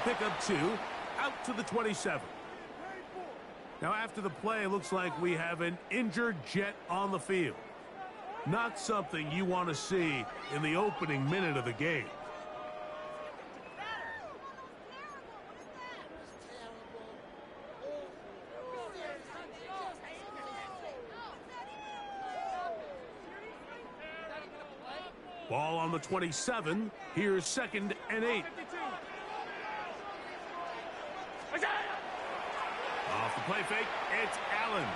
pick up 2 out to the 27. Now after the play, it looks like we have an injured Jet on the field. Not something you want to see in the opening minute of the game. Ball on the 27. Here's 2nd and 8. Off the play fake, it's Allen.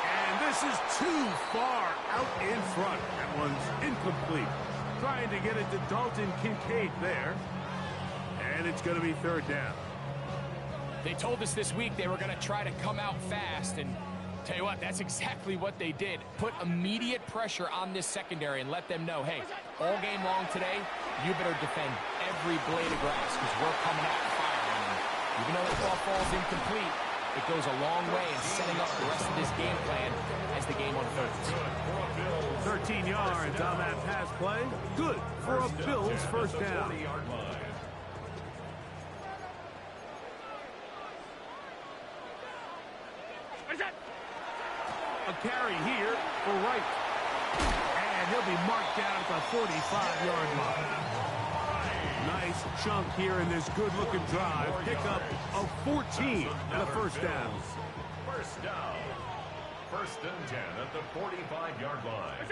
And this is too far out in front. That one's incomplete. Trying to get it to Dalton Kincaid there. And it's going to be 3rd down. They told us this week they were going to try to come out fast, and tell you what, that's exactly what they did. Put immediate pressure on this secondary and let them know, hey, all game long today, you better defend every blade of grass because we're coming out and firing. And even though the ball falls incomplete, it goes a long way in setting up the rest of this game plan as the game unfolds. 13 yards on that pass play. Good for a Bills first down. A carry here for Wright. And he'll be marked down at the 45-yard line. Nice chunk here in this good-looking drive. Pick up of 14 and a first down. First down. 1st and 10 at the 45-yard line.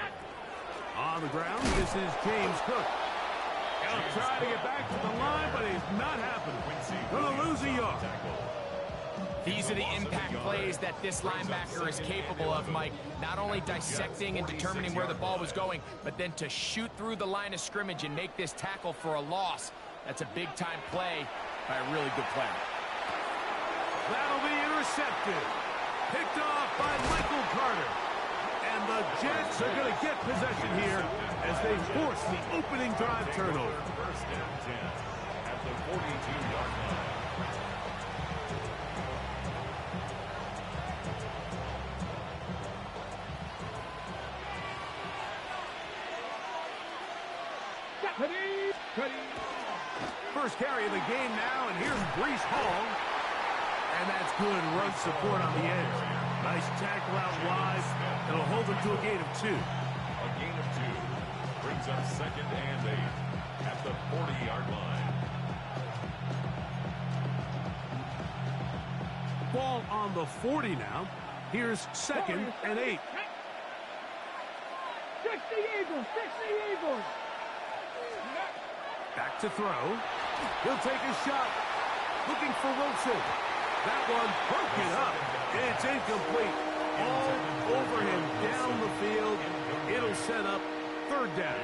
On the ground, this is James Cook. He'll try to get back to the line, but he's not happening. Gonna lose a yard. These are the impact plays that this linebacker is capable of, Mike. Not only dissecting and determining where the ball was going, but then to shoot through the line of scrimmage and make this tackle for a loss. That's a big-time play by a really good player. That'll be intercepted. Picked off by Michael Carter. And the Jets are going to get possession here as they force the opening drive turnover. 1st and 10 at the 42-yard line. First carry of the game now, and here's Breece Hall. And that's good run support on the edge. Nice tackle out wide. It'll hold them to a gain of 2. A gain of 2 brings up 2nd and 8 at the 40-yard line. Ball on the 40 now. Here's 2nd and 8. Fix the Eagles! Fix the Eagles! Back to throw. He'll take a shot. Looking for Wilson. That one broken up. It's incomplete. All over him down the field. It'll set up 3rd down.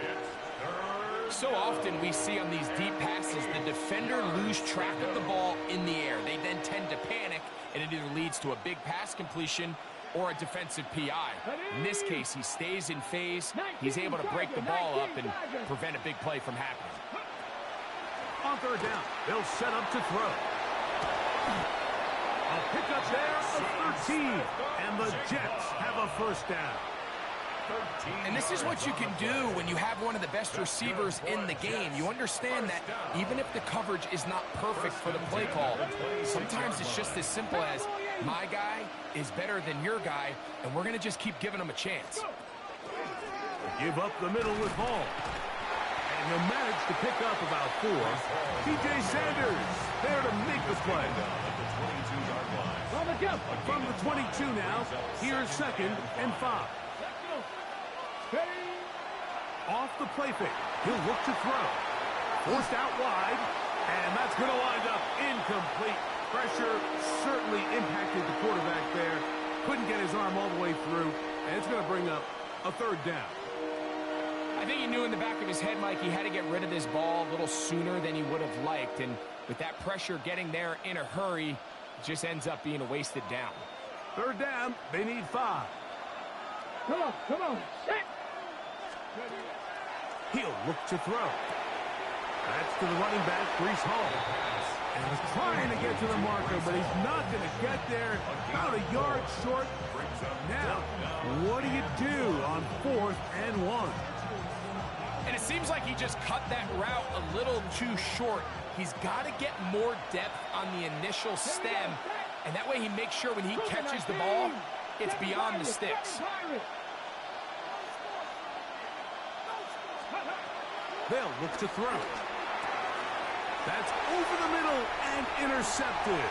So often we see on these deep passes, the defender lose track of the ball in the air. They then tend to panic, and it either leads to a big pass completion or a defensive PI. In this case, he stays in phase. He's able to break the ball up and prevent a big play from happening. On 3rd down, they'll set up to throw. A pickup there of 13, and the Jets have a first down. And this is what you can do when you have one of the best receivers in the game. You understand that even if the coverage is not perfect for the play call, sometimes it's just as simple as my guy is better than your guy, and we're going to just keep giving him a chance. Give up the middle with Hall. And he'll manage to pick up about 4. T.J. Sanders there to make the play. From the 22 now, here's 2nd and 5. Off the play fake. He'll look to throw. Forced out wide, and that's going to wind up incomplete. Pressure certainly impacted the quarterback there. Couldn't get his arm all the way through, and it's going to bring up a 3rd down. I think he knew in the back of his head, Mike, he had to get rid of this ball a little sooner than he would have liked. And with that pressure getting there in a hurry, it just ends up being a wasted down. 3rd down, they need 5. Come on, set! He'll look to throw. That's to the running back, Breece Hall. And he's trying to get to the marker, but he's not going to get there. About a yard short. Now, what do you do on 4th and 1? And seems like he just cut that route a little too short. He's got to get more depth on the initial stem, and that way he makes sure when he catches the ball, it's beyond the sticks. They'll look to throw. That's over the middle and intercepted.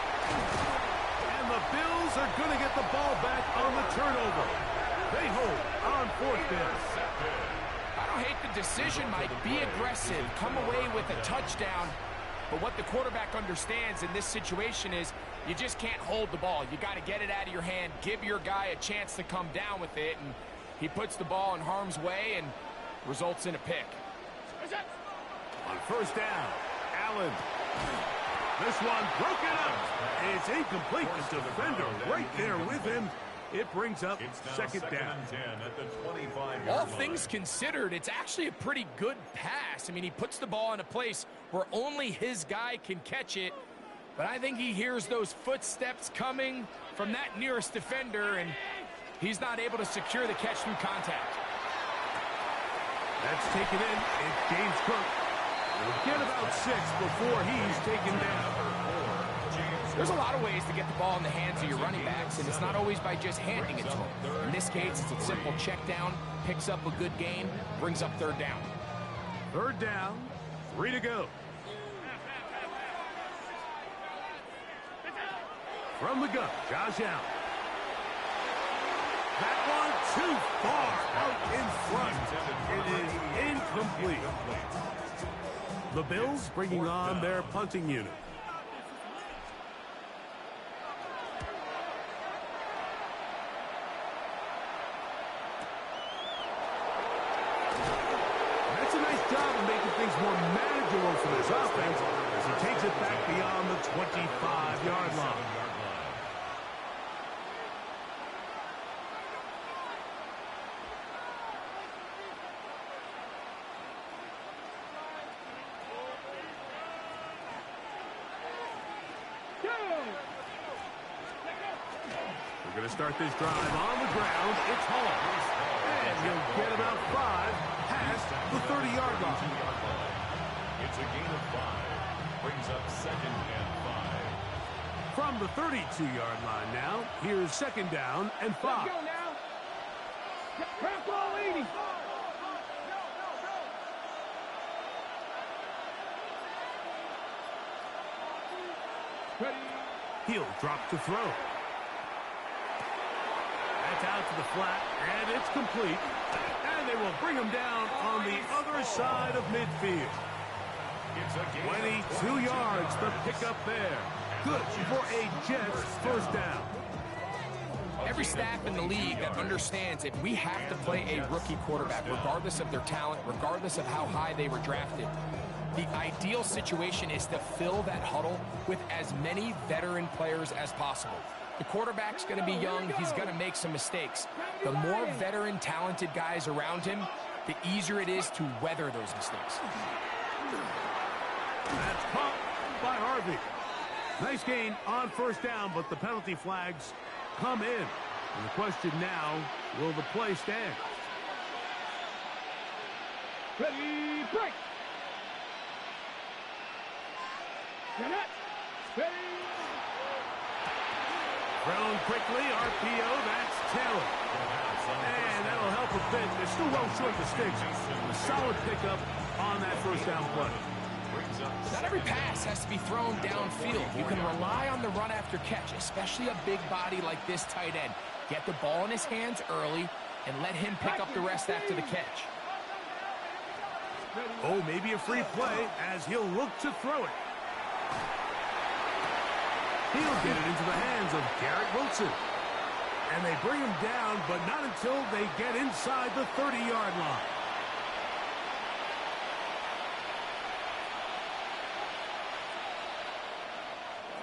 And the Bills are going to get the ball back on the turnover. They hold on 4th down. I don't hate the decision, Mike. Be aggressive. Come away with a touchdown. But what the quarterback understands in this situation is you just can't hold the ball. You got to get it out of your hand, give your guy a chance to come down with it, and he puts the ball in harm's way and results in a pick. On 1st down, Allen. This one broken up. It's incomplete. The defender right there with him. It brings up 2nd down. At the 25-yard All line. things considered, it's actually a pretty good pass. I mean, he puts the ball in a place where only his guy can catch it. But I think he hears those footsteps coming from that nearest defender, and he's not able to secure the catch through contact. That's taken in. It's James Cook. He'll get about 6 before he's taken down. There's a lot of ways to get the ball in the hands of your running backs, and it's not always by just handing it to them. In this case, it's a simple check down, picks up a good gain, brings up 3rd down. 3rd down, 3 to go. From the gun, Josh Allen. That one too far out in front. It is incomplete. The Bills bringing on their punting unit. That's a nice job of making things more manageable for this offense as he takes it back beyond the 25-yard line. We're going to start this drive on the ground. It's Hall. And he'll get about 5 past the 30-yard line. It's a gain of 5. Brings up 2nd and 5. From the 32-yard line now, here's 2nd down and 5. Let's go now. Crap ball 80. Ready. He'll drop to throw. That's out to the flat, and it's complete. And they will bring him down on the other side of midfield. It's a gain 22 yards, the pickup there. Good for a Jets 1st down. Every staff in the league that understands it, we have to play a rookie quarterback, regardless of their talent, regardless of how high they were drafted. The ideal situation is to fill that huddle with as many veteran players as possible. The quarterback's going to be young. He's going to make some mistakes. The more veteran, talented guys around him, the easier it is to weather those mistakes. That's caught by Harvey. Nice gain on 1st down, but the penalty flags come in. And the question now, will the play stand? Ready, break. Get it. Ready. Thrown quickly, RPO, that's Taylor. And that'll help a bit. They're still well short the sticks. A solid pickup on that 1st down play. Not every pass has to be thrown downfield. You can rely on the run after catch, especially a big body like this tight end. Get the ball in his hands early and let him pick up the rest after the catch. Oh, maybe a free play as he'll look to throw it. He'll get it into the hands of Garrett Wilson. And they bring him down, but not until they get inside the 30-yard line.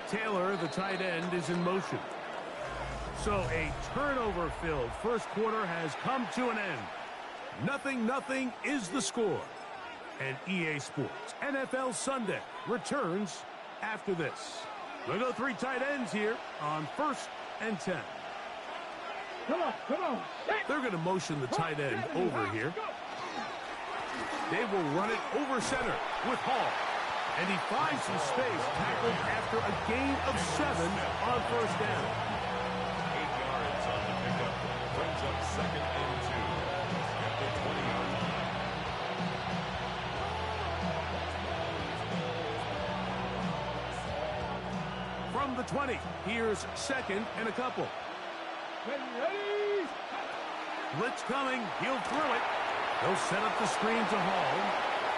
Taylor, the tight end, is in motion. So a turnover-filled 1st quarter has come to an end. 0-0 is the score. And EA Sports NFL Sunday returns after this. We'll go 3 tight ends here on 1st and 10. Come on, come on. They're going to motion the tight end over here. They will run it over center with Hall. And he finds some space, tackled after a gain of 7 on first down. 8 yards on the pickup. Brings up second and 2 at the 20-yard line. From the 20, here's second and a couple. Ready. Blitz coming. He'll throw it. They'll set up the screen to Hall.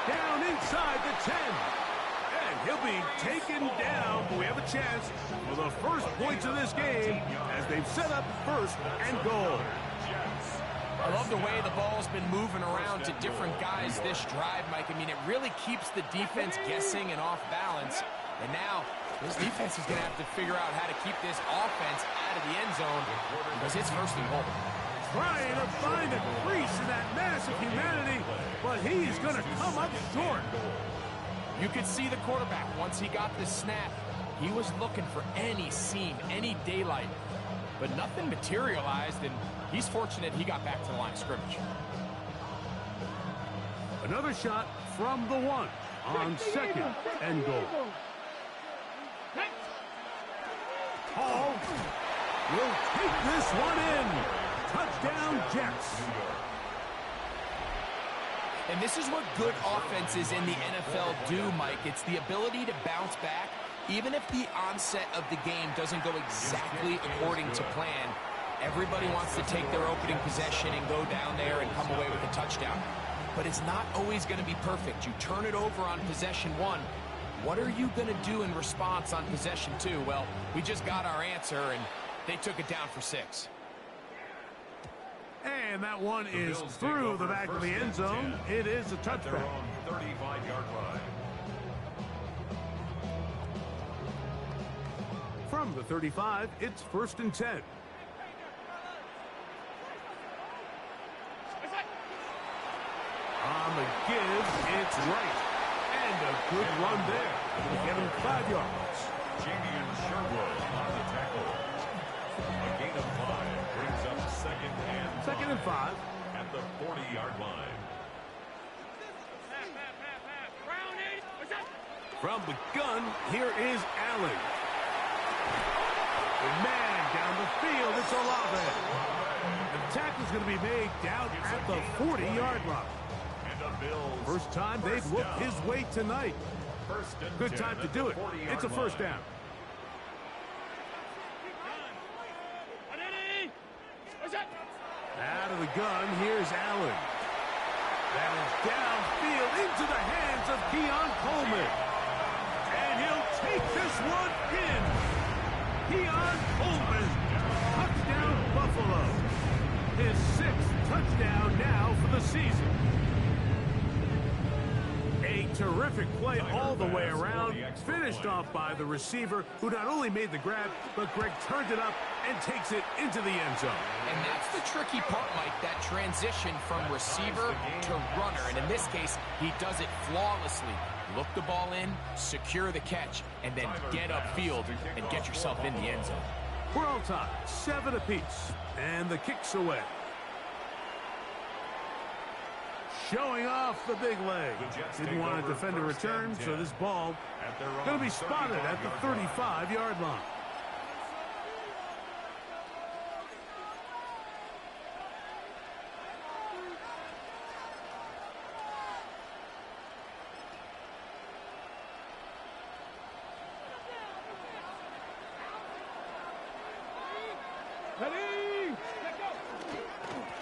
Down inside the 10. And he'll be taken down. We have a chance for the first points of this game as they've set up first and goal. I love the way the ball's been moving around to different guys this drive, Mike. I mean, it really keeps the defense guessing and off balance. And now, this defense is going to have to figure out how to keep this offense out of the end zone because it's first and goal. Trying to find a crease in that mass of humanity, but he's going to come up short. You could see the quarterback, once he got the snap, he was looking for any seam, any daylight. But nothing materialized, and he's fortunate he got back to the line of scrimmage. Another shot from the 1 on second and goal. Hall will take this one in. Touchdown, Jets. And this is what good offenses in the NFL do, Mike. It's the ability to bounce back, even if the onset of the game doesn't go exactly according to plan. Everybody wants to take their opening possession and go down there and come away with a touchdown. But it's not always going to be perfect. You turn it over on possession 1. What are you going to do in response on possession 2? Well, we just got our answer, and they took it down for 6. And that one is through the back of the end zone. It is a touchback. 35-yard line. From the 35, it's first and 10. On the give, it's right. And a good run there. It'll get him 5 yards. Jamian Sherwood on the tackle. A gain of 5 brings up second and 5. at the 40-yard line. From the gun, here is Allen. The man down the field, it's Olave. The tackle's going to be made down at the 40-yard line. And the Bills. First time they've whooped his way tonight. Good time to do it. It's a first down. Out of the gun, here's Allen. That is downfield into the hands of Keon Coleman. And he'll take this one in. Keon Coleman, touchdown Buffalo. His 6th touchdown now for the season. A terrific play all the way around, finished off by the receiver, who not only made the grab, but Greg turned it up and takes it into the end zone. And that's the tricky part, Mike, that transition from receiver to runner. And in this case, he does it flawlessly. Look the ball in, secure the catch, and then get upfield and get yourself in the end zone. We're all tied, 7 apiece, and the kick's away. Showing off the big leg. Didn't want to defend a return, so this ball going to be spotted at the 35-yard line.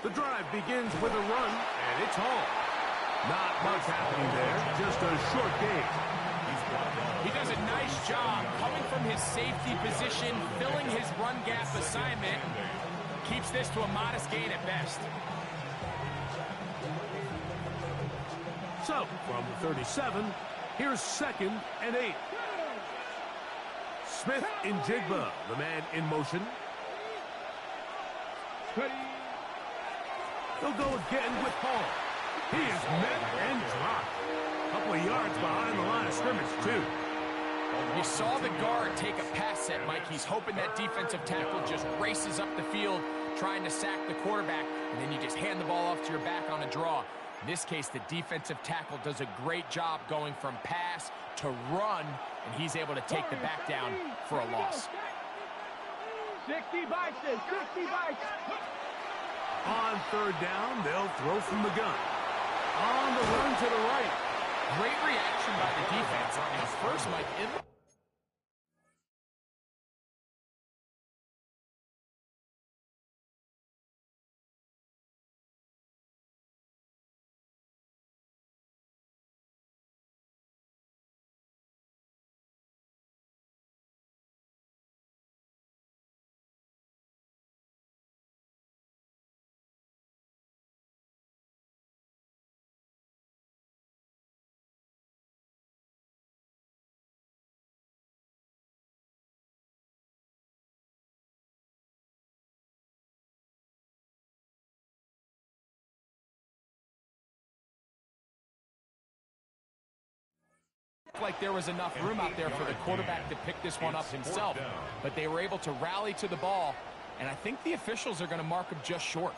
The drive begins with a run, and it's Hall. Not much happening there, just a short gain. He does a nice job coming from his safety position, filling his run gap assignment. Keeps this to a modest gain at best. So, from the 37, here's second and 8. Smith in Jigba, the man in motion. He'll go again with Hall. He is met and dropped. A couple of yards behind the line of scrimmage, too. You saw the guard take a pass set, Mike. He's hoping that defensive tackle just races up the field, trying to sack the quarterback, and then you just hand the ball off to your back on a draw. In this case, the defensive tackle does a great job going from pass to run, and he's able to take the back down for a loss. 60 bikes, 60 bikes. On third down, they'll throw from the gun. On the run to the right. Great reaction by the defense. And first, Mike, like there was enough room out there for the quarterback to pick this one up himself, but they were able to rally to the ball, and I think the officials are going to mark him just short.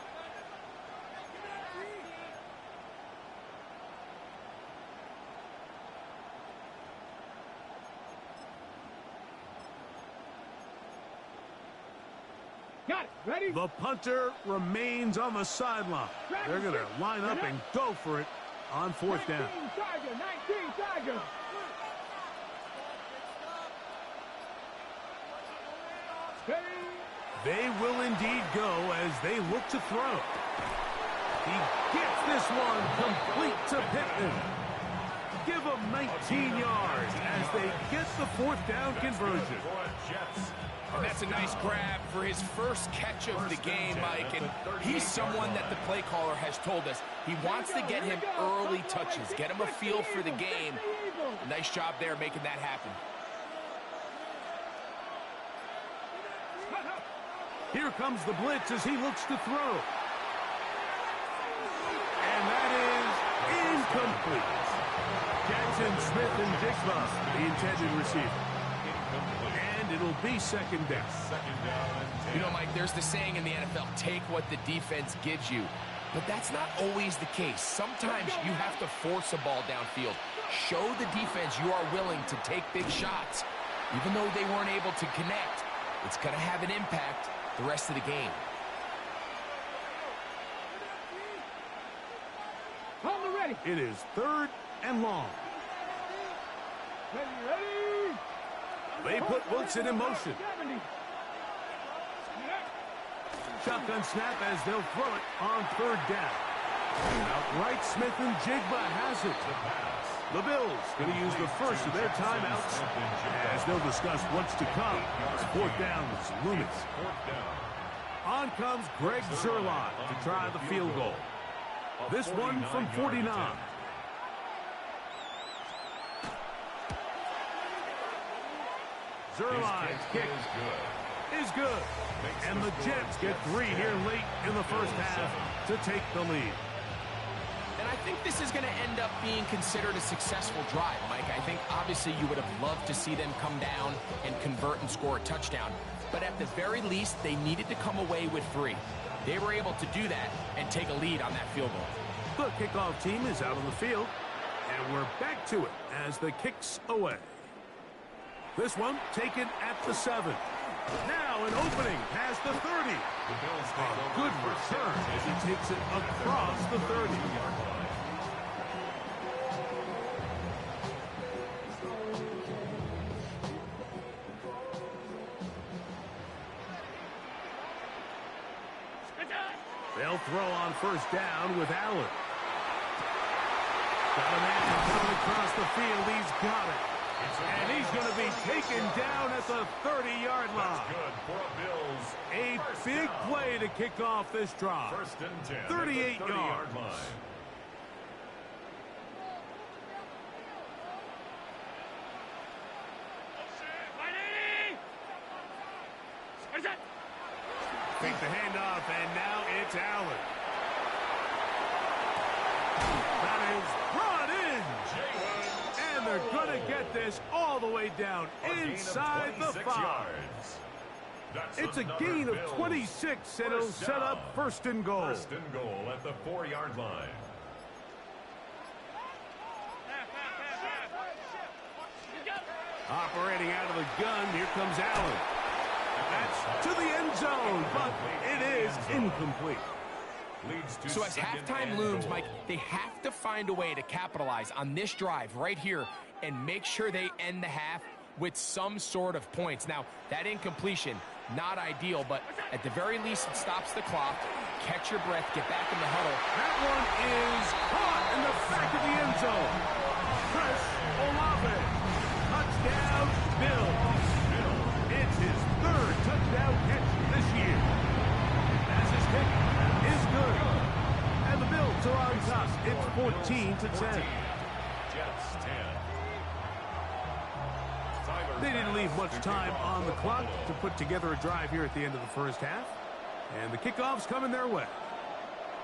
Got it. Ready? The punter remains on the sideline. They're going to line up and go for it on fourth down. 19 Tiger, 19 Tiger. They will indeed go as they look to throw. He gets this one complete to Pittman. Give him 19 yards as they get the fourth down conversion. And that's a nice grab for his first catch of the game, Mike. And he's someone that the play caller has told us he wants to get him early touches, get him a feel for the game. Nice job there making that happen. Here comes the blitz as he looks to throw. And that is incomplete. Jackson Smith and Jigba, the intended receiver. And it'll be second down. You know, Mike, there's the saying in the NFL, take what the defense gives you. But that's not always the case. Sometimes you have to force a ball downfield. Show the defense you are willing to take big shots. Even though they weren't able to connect, it's going to have an impact the rest of the game. On the ready. It is third and long. Ready. They put Wilson in motion. 70. Shotgun snap as they'll throw it on third down. Outright Smith and Jigba has it. The Bills going to use the first of their timeouts as they'll discuss what's to come. Fourth down is looming. On comes Greg Zuerlein to try the field goal. This one from 49. Zuerlein's kick is good. And the Jets get 3 here late in the first half to take the lead. And I think this is going to end up being considered a successful drive, Mike. I think obviously you would have loved to see them come down and convert and score a touchdown. But at the very least, they needed to come away with 3. They were able to do that and take a lead on that field goal. The kickoff team is out on the field, and we're back to it as the kick's away. This one taken at the 7. Now an opening past the 30. A good return as he takes it across the 30. They'll throw on first down with Allen. Got a man coming across the field. He's got it. And he's going to be taken down at the 30-yard line. Good for Bills. A big play to kick off this drive. First and 10. 38 yards. Line. Take the handoff, and now it's Allen. That is brought in. And they're going to get this all the way down inside the 5. It's a gain of 26, and it'll set up first and goal. First and goal at the 4-yard line. Operating out of the gun, here comes Allen. That's to the end zone, but it is incomplete. So as halftime looms, Mike, they have to find a way to capitalize on this drive right here and make sure they end the half with some sort of points. Now, that incompletion, not ideal, but at the very least, it stops the clock. Catch your breath, get back in the huddle. That one is caught in the back of the end zone. Chris Olave. Touchdown, Bills. It's his third touchdown catch this year. As his kick is good. And the Bills are on top. It's 14-10. Jets 10. They didn't leave much time on the clock to put together a drive here at the end of the first half. And the kickoff's coming their way.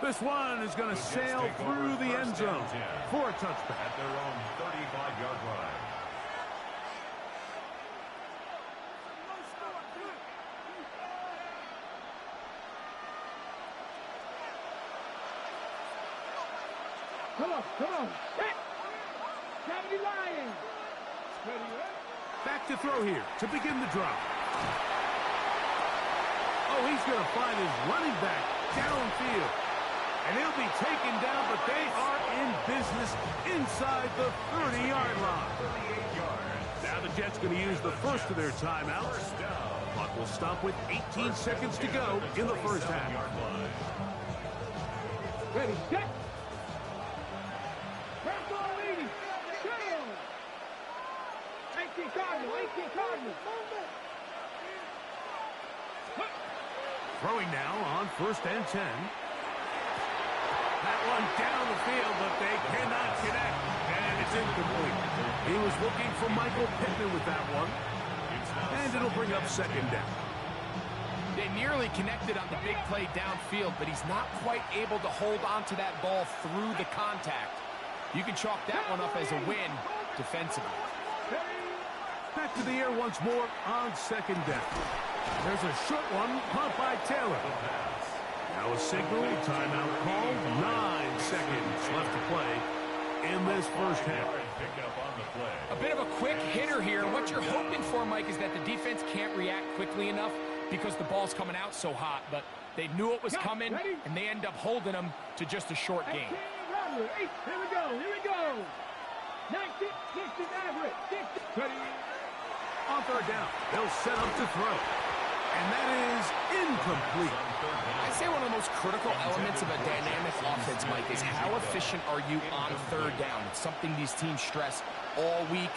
This one is going to sail through the end zone for a touchback. At their own 35-yard line. Come on. Hit. 70 Lions. Back to throw here to begin the drive. Oh, he's going to find his running back downfield. And he'll be taken down, but they are in business inside the 30-yard line. 38 yards. Now the Jets going to use the first of their timeouts. Clock will stop with 18 seconds to go in the first half. Ready, set. First ball, 80. Go. 18 Cardinals. Throwing now on 1st and 10. That one down the field, but they cannot connect. And it's incomplete. He was looking for Michael Pittman with that one. And it'll bring up 2nd down. They nearly connected on the big play downfield, but he's not quite able to hold on to that ball through the contact. You can chalk that one up as a win defensively. Back to the air once more on 2nd down. There's a short one caught by Taylor. Now a signal, timeout call. 9 seconds left to play in this first half. A bit of a quick hitter here. What you're hoping for, Mike, is that the defense can't react quickly enough because the ball's coming out so hot. But they knew it was coming, and they end up holding them to just a short game. Here we go. 19, 60 average. 20. On 3rd down, they'll set up to throw. And that is incomplete. I'd say one of the most critical elements of a dynamic offense, Mike, is how efficient are you on 3rd down. It's something these teams stress all week.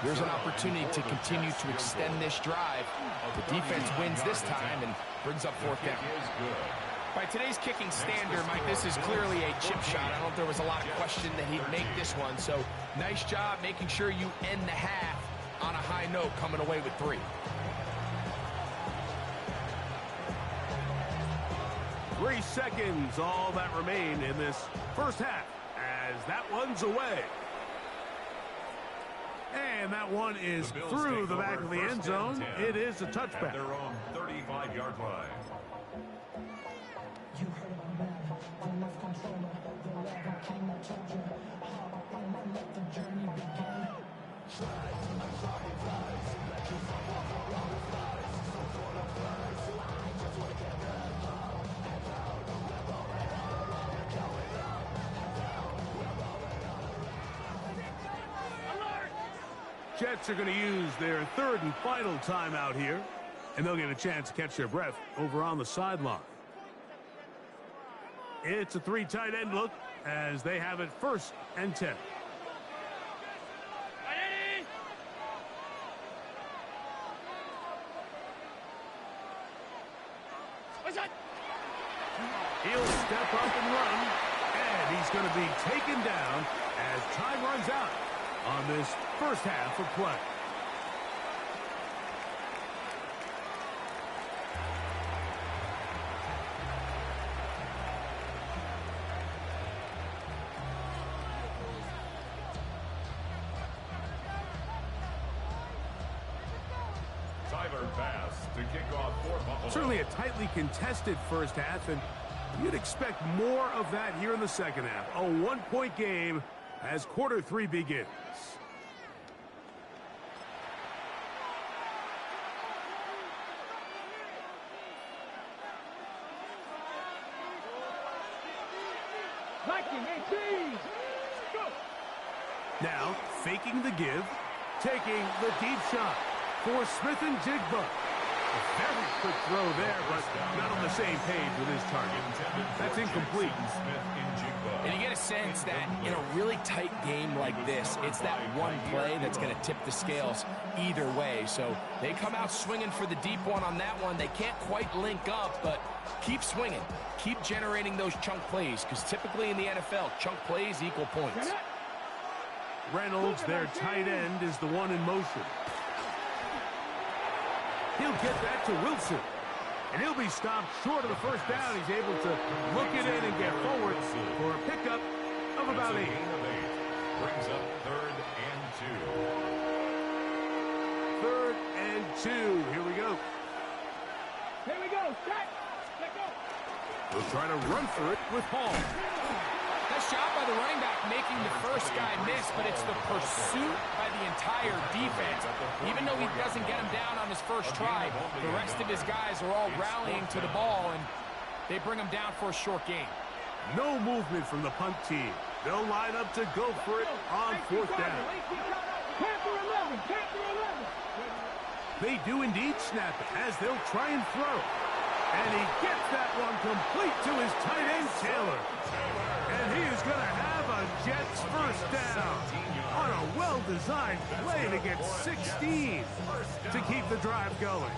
There's an opportunity to continue to extend this drive. The defense wins this time and brings up 4th down. By today's kicking standard, Mike, this is clearly a chip shot. I don't know if there was a lot of question that he'd make this one. So nice job making sure you end the half on a high note, coming away with 3. 3 seconds, all that remain in this first half, as that one's away. And that one is through the back of the end zone. It is a touchback. At their own 35-yard line. You heard about man, the left controller, the lever came and told you, hop on and let the journey begin. Jets are going to use their 3rd and final timeout here, and they'll get a chance to catch their breath over on the sideline. It's a 3 tight end look as they have it 1st and 10. He'll step up and run, and he's going to be taken down as time runs out on this first half of play. Tyler Bass to kick off for Buffalo. Certainly a tightly contested first half, and you'd expect more of that here in the second half. A 1-point game as quarter 3 begins. Now, faking the give, taking the deep shot for Smith and Jigba. A very quick throw there, but not on the same page with his target. That's incomplete. And you get a sense that in a really tight game like this, it's that one play that's going to tip the scales either way. So they come out swinging for the deep one on that one. They can't quite link up, but keep swinging. Keep generating those chunk plays, because typically in the NFL, chunk plays equal points. Reynolds, their tight end, is the one in motion. He'll get that to Wilson. And he'll be stopped short of the first down. He's able to look it in and get forward for a pickup of about 8. Brings up 3rd and 2. 3rd and 2. Here we go. Here we go. Set. Let go. He'll try to run for it with Hall. Nice job by the running back making the first guy miss, but it's the pursuit by the entire defense. Even though he doesn't get him down on his first try, the rest of his guys are all rallying to the ball, and they bring him down for a short gain. No movement from the punt team. They'll line up to go for it on 4th down. Panther 11. Panther 11. They do indeed snap it as they'll try and throw. And he gets that one complete to his tight end, Taylor. And he is going to have a Jets first down on a well-designed play to get 16 to keep the drive going.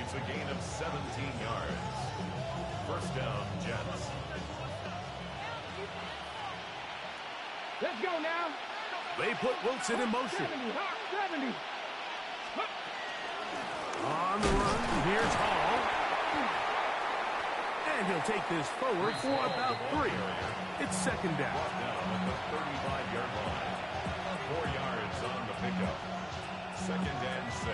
It's a gain of 17 yards. First down, Jets. Let's go now. They put Wilson in motion. 70. Hawk 70. On the run, here's Hall. And he'll take this forward for about 3. It's 2nd down. Now at the 35-yard line. 4 yards on the pickup. 2nd and 6.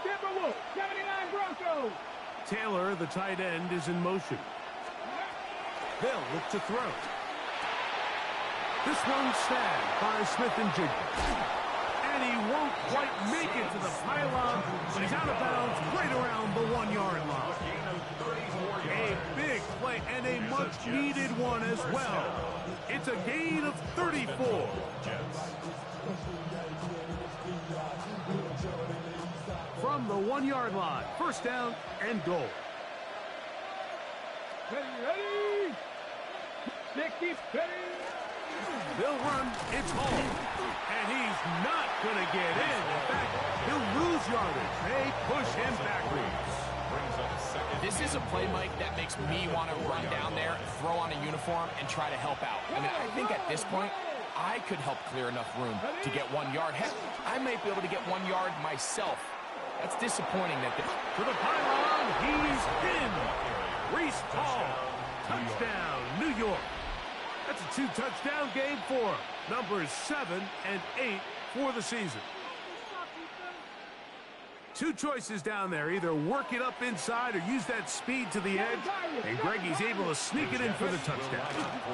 Timberwolves. 79 Broncos. Taylor, the tight end, is in motion. They'll look to throw. This one snagged by Smith and Jigba. And he won't quite make it to the pylon, but he's out of bounds right around the 1-yard line. A big play and a much-needed one as well. It's a gain of 34. From the 1-yard line, first down and goal. Ready. 60, ready. They'll run. It's Hall. And he's not going to get in. In fact, he'll lose yardage. They push him backwards. This is a play, Mike, that makes me want to run down there, throw on a uniform, and try to help out. I mean, I think at this point, I could help clear enough room to get 1 yard. Heck, I might be able to get 1 yard myself. That's disappointing that to the pylon, he's in. Reese Hall, touchdown, New York. That's a 2-touchdown game for him. Numbers 7 and 8 for the season. 2 choices down there. Either work it up inside or use that speed to the edge. And Greggy's able to sneak it in for the touchdown.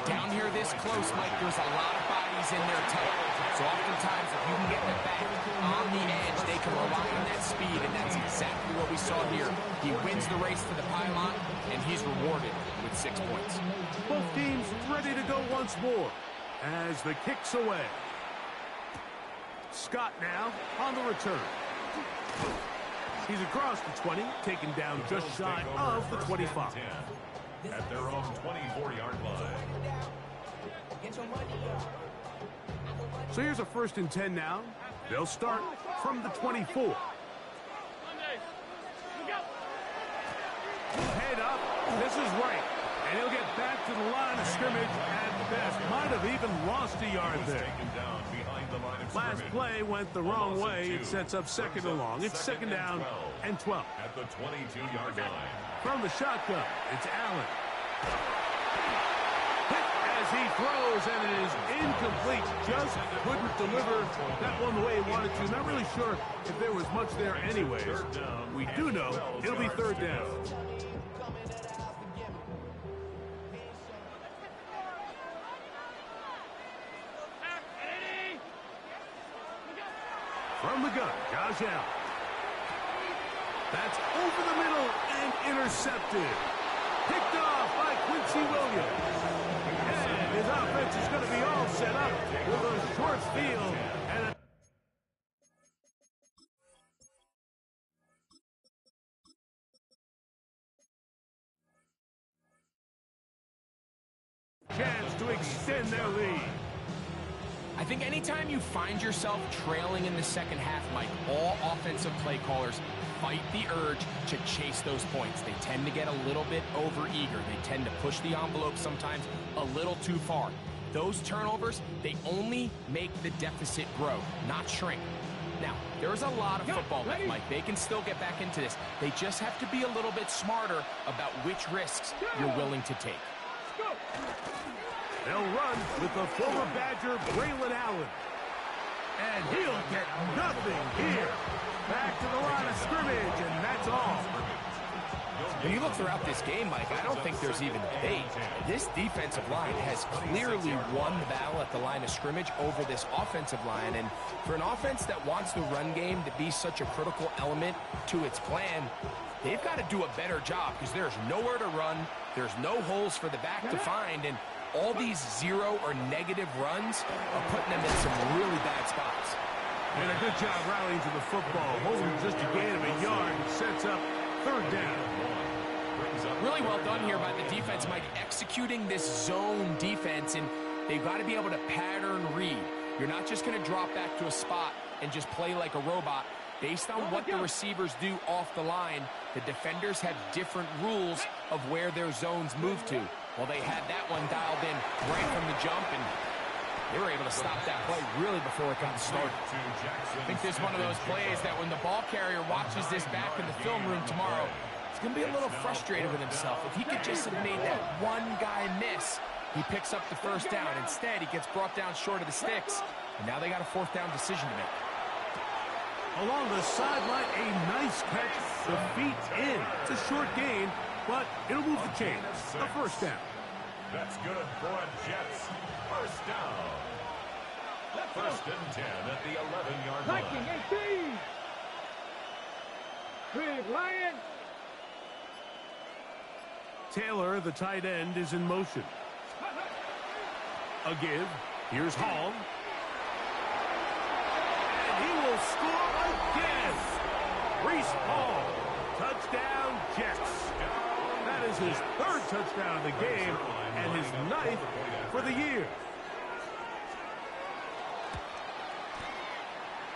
Down here this close, Mike, there's a lot of bodies in there tight. So oftentimes, if you can get the back on the edge, they can rely on that speed, and that's exactly what we saw here. He wins the race to the pylon, and he's rewarded with 6 points. Both teams ready to go once more as the kick's away. Scott now on the return. He's across the 20, taken down just shy of the 25. At their own 24-yard line. So here's a 1st and 10 now. They'll start from the 24. Head up. This is right. And he'll get back to the line of scrimmage at best. Might have even lost a yard there. Last play went the wrong way. It sets up 2nd and long. It's 2nd down and 12. At the 22-yard line. From the shotgun, it's Allen. Hit as he throws, and it is incomplete. Just couldn't deliver that one the way he wanted to. Not really sure if there was much there anyways. We do know it'll be 3rd down. From the gun, Josh Allen. That's over the middle and intercepted. Picked off by Quincy Williams. And his offense is going to be all set up with a short field and a chance to extend their lead. I think anytime you find yourself trailing in the second half, Mike, all offensive play callers fight the urge to chase those points. They tend to get a little bit overeager. They tend to push the envelope sometimes a little too far. Those turnovers, they only make the deficit grow, not shrink. Now, there's a lot of football left, Mike. They can still get back into this. They just have to be a little bit smarter about which risks you're willing to take. They'll run with the former Badger, Braylon Allen. And he'll get nothing here. Back to the line of scrimmage, and that's all. When you look throughout this game, Mike, I don't think there's even debate. This defensive line has clearly won the battle at the line of scrimmage over this offensive line. And for an offense that wants the run game to be such a critical element to its plan, they've got to do a better job because there's nowhere to run. There's no holes for the back to find. And all these zero or negative runs are putting them in some really bad spots. And a good job rallying to the football. Holding just a gain of a yard and sets up third down. Really well done here by the defense, Mike, executing this zone defense, and they've got to be able to pattern read. You're not just going to drop back to a spot and just play like a robot. Based on what the receivers do off the line, the defenders have different rules of where their zones move to. Well, they had that one dialed in right from the jump, and they were able to stop that play really before it got started. I think this is one of those plays that when the ball carrier watches this back in the film room tomorrow, he's going to be a little frustrated with himself. If he could just have made that one guy miss, he picks up the first down. Instead, he gets brought down short of the sticks, and now they got a fourth down decision to make. Along the sideline, a nice catch. The feet in. It's a short gain, but it'll move the chains. A first down. That's good for a Jets. First down. First and 10 at the 11-yard line. 19-18. Big Lion. Taylor, the tight end, is in motion. A give. Here's Hall. And he will score again. Breece Hall. Touchdown, Jets. That is his third touchdown of the game and his ninth for the year.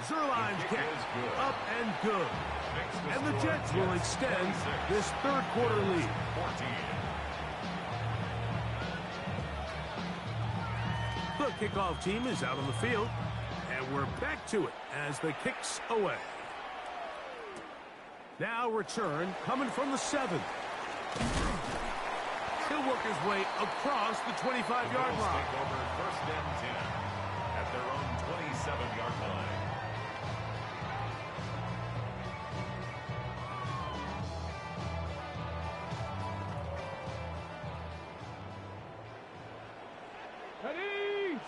Zuerlein's kick up and good. And the Jets will extend this third quarter lead. The kickoff team is out on the field, and we're back to it as the kick's away. Now return coming from the 7th. He'll work his way across the 25-yard line. Over first and 10 at their own 27-yard line. Ready.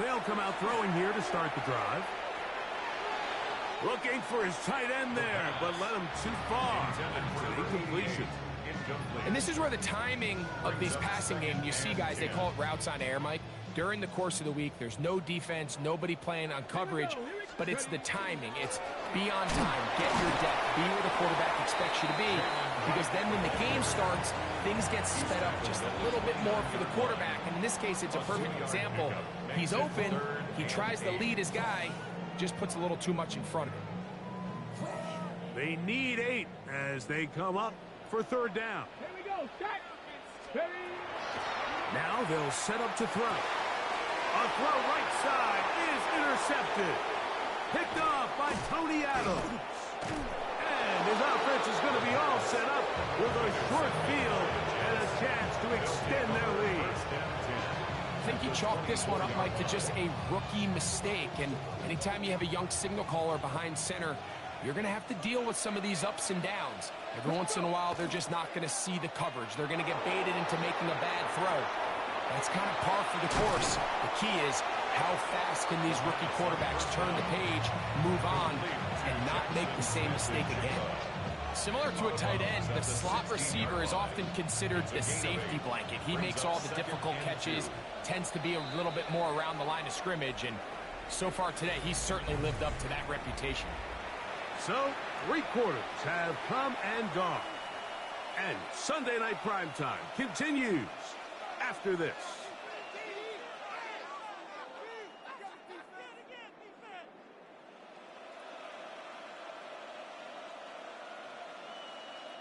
They'll come out throwing here to start the drive. Looking for his tight end there, but led him too far. Incompletion. And this is where the timing of these passing games, you see, guys, they call it routes on air, Mike. During the course of the week, there's no defense, nobody playing on coverage, but it's the timing. It's be on time, get your depth, be where the quarterback expects you to be, because then when the game starts, things get sped up just a little bit more for the quarterback. And in this case, it's a perfect example. He's open, he tries to lead his guy, just puts a little too much in front of him. They need 8 as they come up for third down. Here we go. Set. Ready. Now they'll set up to throw. A throw right side is intercepted. Picked off by Tony Adams. And his offense is going to be all set up with a short field and a chance to extend their lead. I think you chalk this one up, Mike, to just a rookie mistake. And anytime you have a young signal caller behind center, you're going to have to deal with some of these ups and downs. Every once in a while, they're just not going to see the coverage. They're going to get baited into making a bad throw. That's kind of par for the course. The key is how fast can these rookie quarterbacks turn the page, move on, and not make the same mistake again? Similar to a tight end, the slot receiver is often considered the safety blanket. He makes all the difficult catches, tends to be a little bit more around the line of scrimmage, and so far today, he's certainly lived up to that reputation. So, 3 quarters have come and gone. And Sunday Night Primetime continues after this.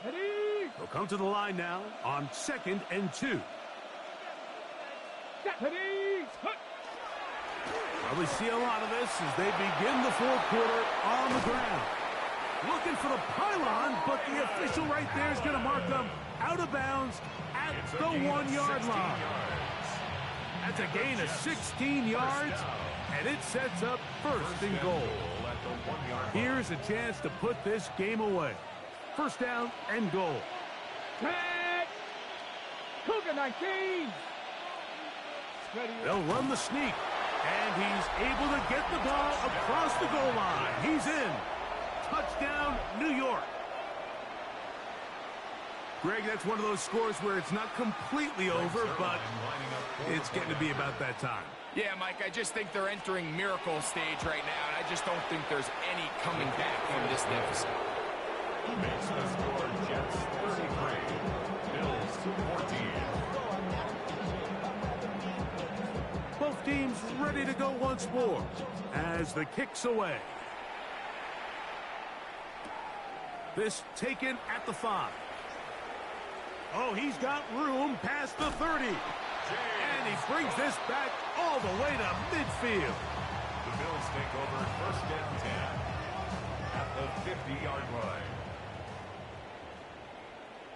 Ready? They'll come to the line now on 2nd and 2. Ready? Hut. Probably see a lot of this as they begin the 4th quarter on the ground. Looking for the pylon, but the official right there is going to mark them out of bounds at the 1-yard line. That's a gain of 16 yards, and it sets up 1st and goal. Here's a chance to put this game away. 1st down and goal. Tag. Cougar 19. Ready? They'll run the sneak, and he's able to get the ball across the goal line. He's in. Touchdown, New York. Greg, that's one of those scores where it's not completely over, but it's getting to be about that time. Yeah, Mike, I just think they're entering miracle stage right now, and I just don't think there's any coming back from this deficit. Makes the score Jets 33, Bills 14. Both teams ready to go once more as the kick's away. This taken at the 5. Oh, he's got room past the 30. And he brings this back all the way to midfield. The Bills take over 1st and 10 at the 50-yard line.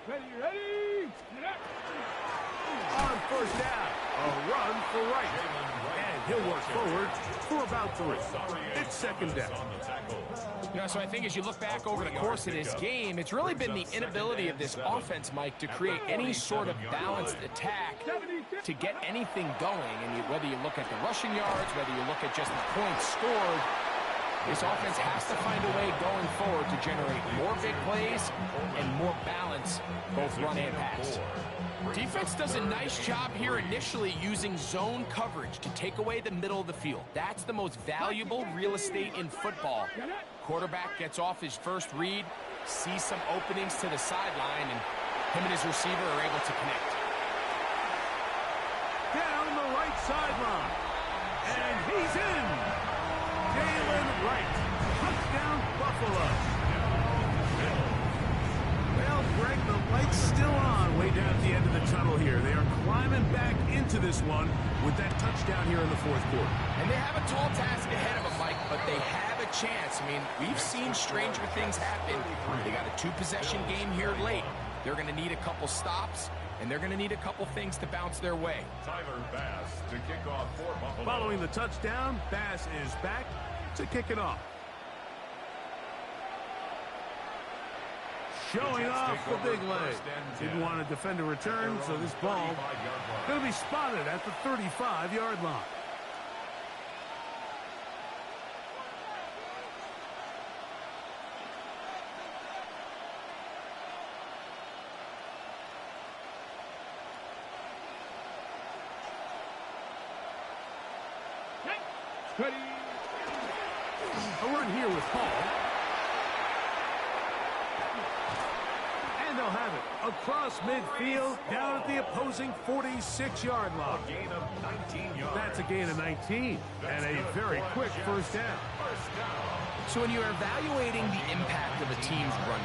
Ready? Get up. On 1st down, a run for right. And he'll work forward for about 3. It's 2nd down. You know, so I think as you look back over the course of this game, it's really been the inability of this offense, Mike, to create any sort of balanced attack to get anything going. And whether you look at the rushing yards, whether you look at just the points scored, this offense has to find a way going forward to generate more big plays and more balance, both run and pass. Defense does a nice job here initially using zone coverage to take away the middle of the field. That's the most valuable real estate in football. Quarterback gets off his first read, sees some openings to the sideline, and him and his receiver are able to connect. Down the right sideline. And he's in. Jalen Wright. Touchdown, Buffalo. Well, Greg, the light's still on way down at the end of the tunnel here. They are climbing back into this one with that touchdown here in the 4th quarter. And they have a tall task ahead of them, Mike, but they have a chance. I mean, we've seen stranger things happen. They got a 2-possession game here late. They're going to need a couple stops, and they're going to need a couple things to bounce their way. Tyler Bass to kick off for Buffalo. Following the touchdown, Bass is back to kick it off. Showing off the big leg. Didn't want to defend a return, so this ball going to be spotted at the 35-yard line. Ready? A run here with Hall. And they'll have it across midfield down at the opposing 46-yard line. A gain of 19 yards. That's a gain of 19 and a very quick 1st down. So when you're evaluating the impact of a team's run,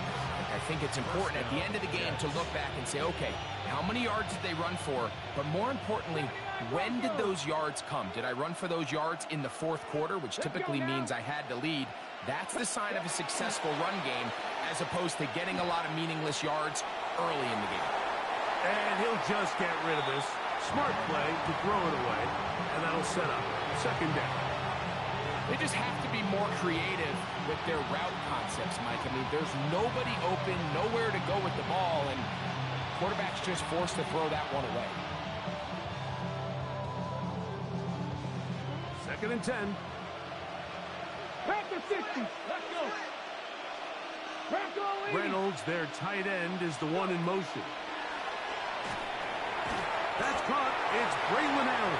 I think it's important at the end of the game to look back and say, okay, how many yards did they run for? But more importantly, when did those yards come? Did I run for those yards in the 4th quarter, which typically means I had to lead? That's the sign of a successful run game, as opposed to getting a lot of meaningless yards early in the game. And he'll just get rid of this. Smart play to throw it away, and that'll set up 2nd down. They just have to be more creative with their route concepts, Mike. I mean, there's nobody open, nowhere to go with the ball, and quarterback's just forced to throw that one away. Second and 10. Back to 60. Let's go. Back all 80. Reynolds, their tight end, is the one in motion. That's caught. It's Braylon Allen.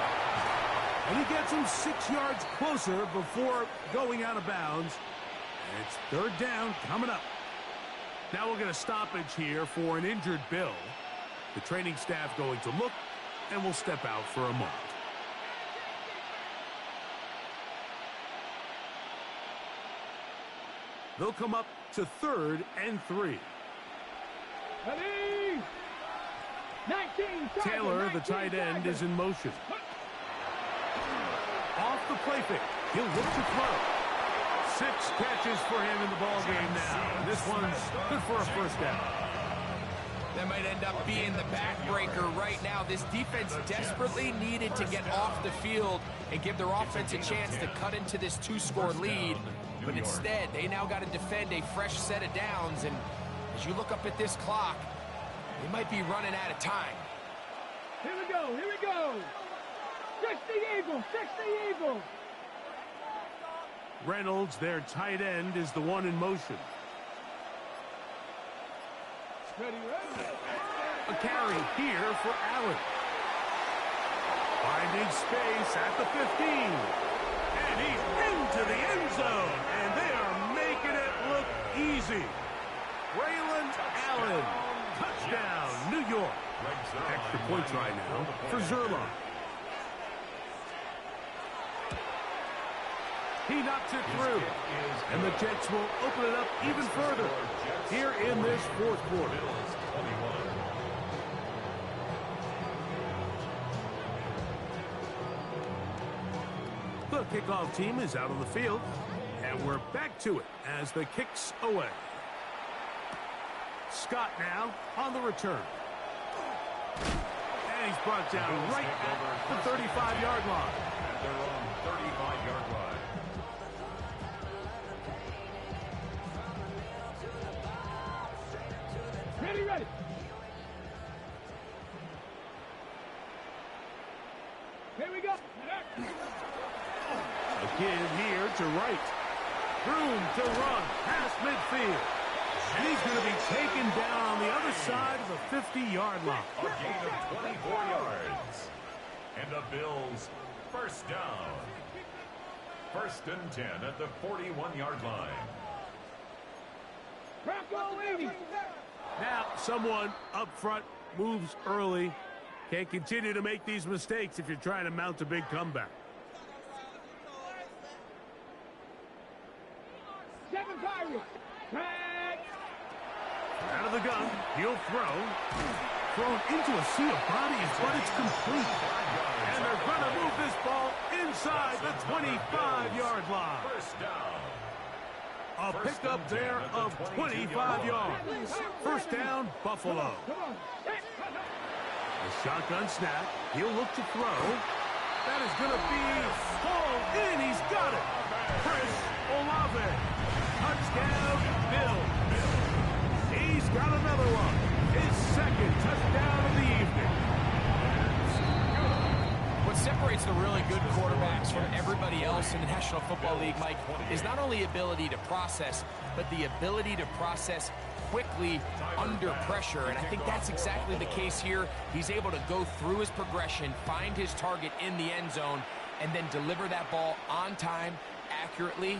And he gets him 6 yards closer before going out of bounds. And it's third down coming up. Now we'll get a stoppage here for an injured Bill. The training staff going to look, and will step out for a moment. They'll come up to 3rd and 3. Ready. 19. Taylor, the tight end, is in motion. Off the play fake. He'll look to throw. 6 catches for him in the ball game now. This one's good for a first down. That might end up being the backbreaker right now. This defense desperately needed to get off the field and give their offense a chance to cut into this 2-score lead. But instead, they now got to defend a fresh set of downs. And as you look up at this clock, they might be running out of time. Here we go. Here we go. 60 Eagles. 60 Eagles. Reynolds, their tight end, is the one in motion. Ready, ready. A carry here for Allen. Finding space at the 15. And he's into the end zone. And they are making it look easy. Braylon Allen. Touchdown, New York. Extra points right now for Zerline. He knocks it through. And the Jets will open it up even further here in this fourth quarter. The kickoff team is out on the field. And we're back to it as the kick's away. Scott now on the return. And he's brought down right at the 35-yard line. At their own 35-yard line. Ready, ready. Here we go. A give here to Wright. Room to run past midfield. And he's going to be taken down on the other side of the 50-yard line. A gain of 24 yards. And the Bills first down. 1st and 10 at the 41-yard line. Back all 80. Now, someone up front moves early. Can't continue to make these mistakes if you're trying to mount a big comeback. 7 Pirates. Back. Out of the gun, he'll throw. Thrown into a sea of bodies, but it's complete. And they're going to move this ball inside the 25-yard line. First down. A pickup there of 25 yards. First down, Buffalo. Come on. The shotgun snap. He'll look to throw. That is going to be hauled in. He's got it. Chris Olave. Touchdown, Bill. He's got another one. His second touchdown of the evening. What separates the really good quarterbacks from everybody else in the National Football League, Mike, is not only ability to process, but the ability to process quickly under pressure. And I think that's exactly the case here. He's able to go through his progression, find his target in the end zone, and then deliver that ball on time, accurately,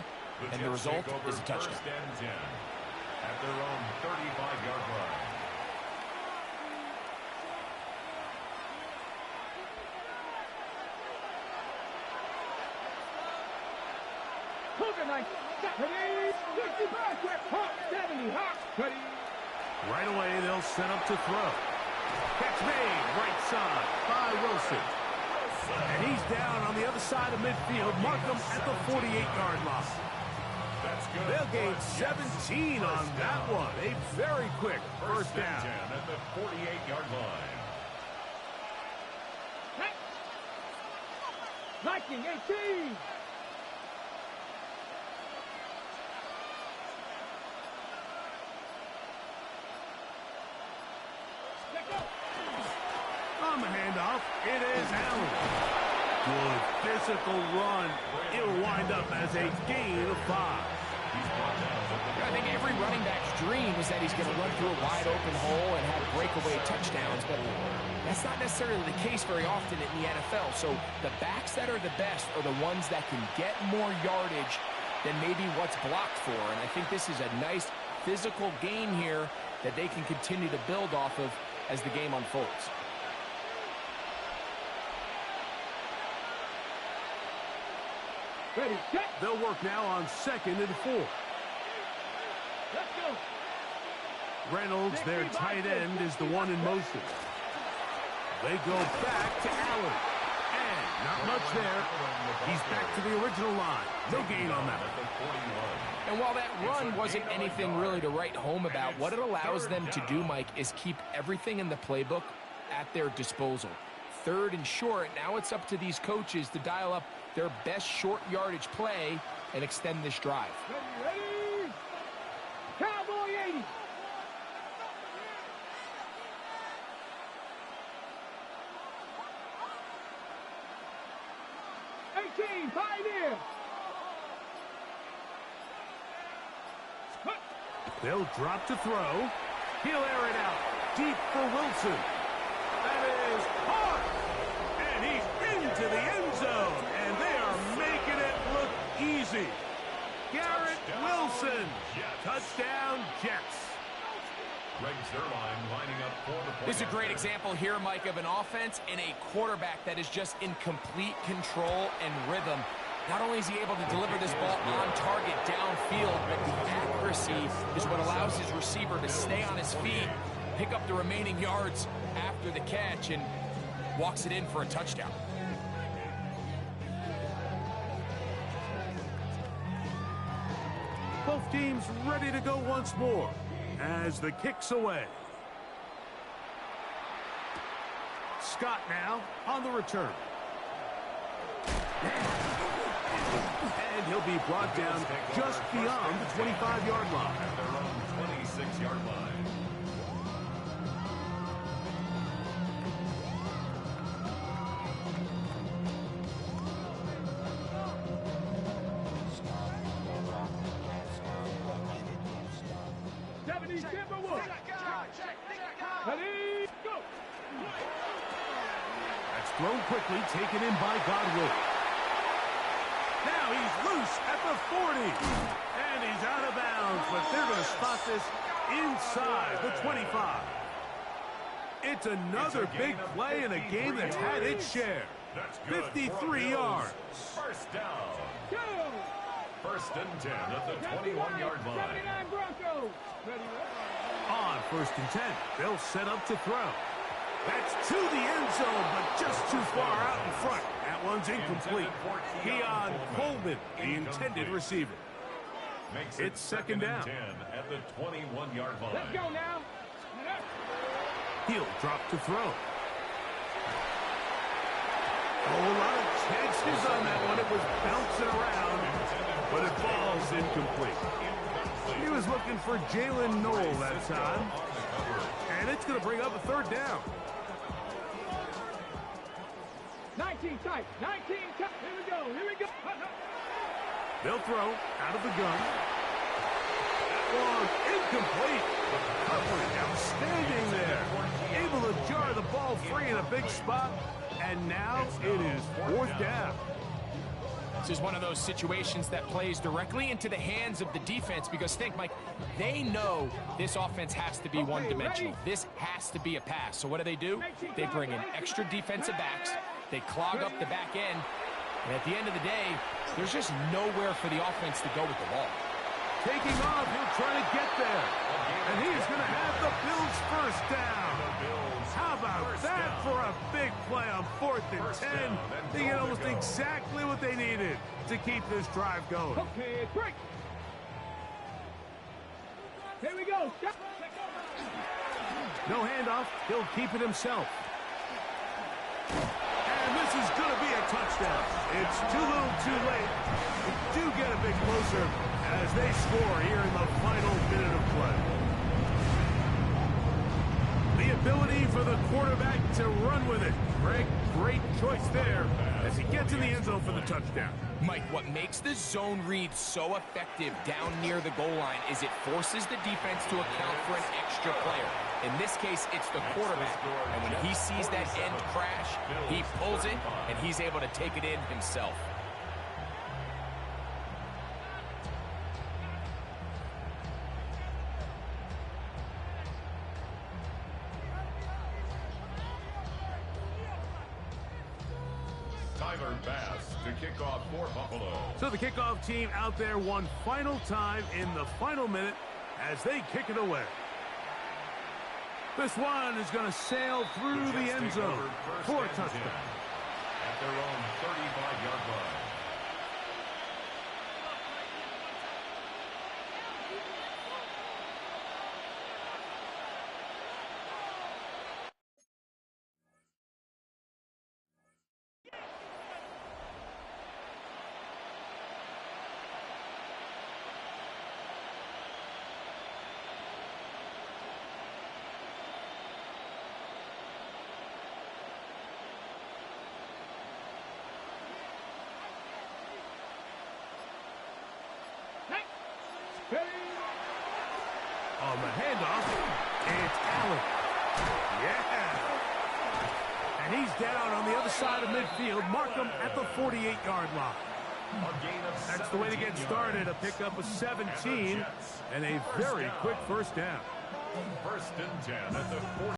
and the result is a touchdown. 1st and 10 at their own 35-yard line. Ready. 65. Hawk. 70. Hawk. Ready. Right away, they'll set up to throw. Catch made, right side by Wilson. And he's down on the other side of midfield. Mark him at the 48-yard line. That's good. They'll gain 17 on that one. A very quick first down. 10 at the 48-yard line. Viking 18. On the handoff, it is Allen. Good physical run. It'll wind up as a gain of 5. I think every running back's dream is that he's going to run through a wide open hole and have breakaway touchdowns, but that's not necessarily the case very often in the NFL. So the backs that are the best are the ones that can get more yardage than maybe what's blocked for. And I think this is a nice physical gain here that they can continue to build off of as the game unfolds. Ready, set. They'll work now on 2nd and 4. Let's go. Reynolds, their tight end, is the one in motion. They go back to Allen. And not much there. He's back to the original line. No gain on that. And while that run wasn't anything really to write home about, what it allows them to do, Mike, is keep everything in the playbook at their disposal. 3rd and short, now it's up to these coaches to dial up their best short yardage play and extend this drive. Ready? Cowboy 80. Pioneer. They'll drop to throw. He'll air it out. Deep for Wilson. That is hard. And he's into the end zone. And they are making it look easy. Garrett Wilson. Touchdown, Jets. Greg Zuerlein lining up for the point. This is a great example here, Mike, of an offense and a quarterback that is just in complete control and rhythm. Not only is he able to deliver this ball on target downfield, but the accuracy is what allows his receiver to stay on his feet, pick up the remaining yards after the catch, and walks it in for a touchdown. Both teams ready to go once more as the kick's away. Scott now on the return. And he'll be brought down just beyond the 25-yard line. At their own 26-yard line. That's thrown quickly, taken in by Godwin. Now he's loose at the 40. And he's out of bounds, but they're going to spot this inside the 25. It's another big play in a game that's had its share. 53 yards. First down. First and 10 at the 21-yard line. 79 Broncos. On 1st and 10, they'll set up to throw. That's to the end zone, but just too far out in front. That one's incomplete. Keon Coleman, the intended receiver. It's second down. 10 at the 21-yard line. Let's go now. He'll drop to throw. Oh, a lot of chances on that one. It was bouncing around, but it falls incomplete. He was looking for Jalen Noel that time. And it's going to bring up a 3rd down. 19 tight. 19 tight. Here we go. Here we go. They'll throw out of the gun. That one incomplete. Coverage outstanding there. Able to jar the ball free in a big spot. And now it is 4th down. This is one of those situations that plays directly into the hands of the defense because think, Mike, they know this offense has to be one-dimensional. This has to be a pass. So what do? They bring in extra defensive backs. They clog up the back end. And at the end of the day, there's just nowhere for the offense to go with the ball. Taking off, he'll try to get there. And he's going to have the Bills first down. How about that for a big play on 4th and 10? They get almost exactly what they needed to keep this drive going. Okay, break. Here we go. No handoff. He'll keep it himself. And this is going to be a touchdown. It's too little too late. They do get a bit closer as they score here in the final minute of play. The ability for the quarterback to run with it. Greg, great choice there as he gets in the end zone for the touchdown. Mike, what makes the zone read so effective down near the goal line is it forces the defense to account for an extra player. In this case, it's the quarterback. And when he sees that end crash, he pulls it, and he's able to take it in himself. Tyler Bass to kick off for Buffalo. So the kickoff team out there one final time in the final minute as they kick it away. This one is going to sail through the end zone for a touchdown. At their own 35-yard line. On the handoff, it's Allen. Yeah. And he's down on the other side of midfield. Mark him at the 48-yard line. That's the way to get started. A pickup of 17 and a very quick first down. First and 10 at the 40.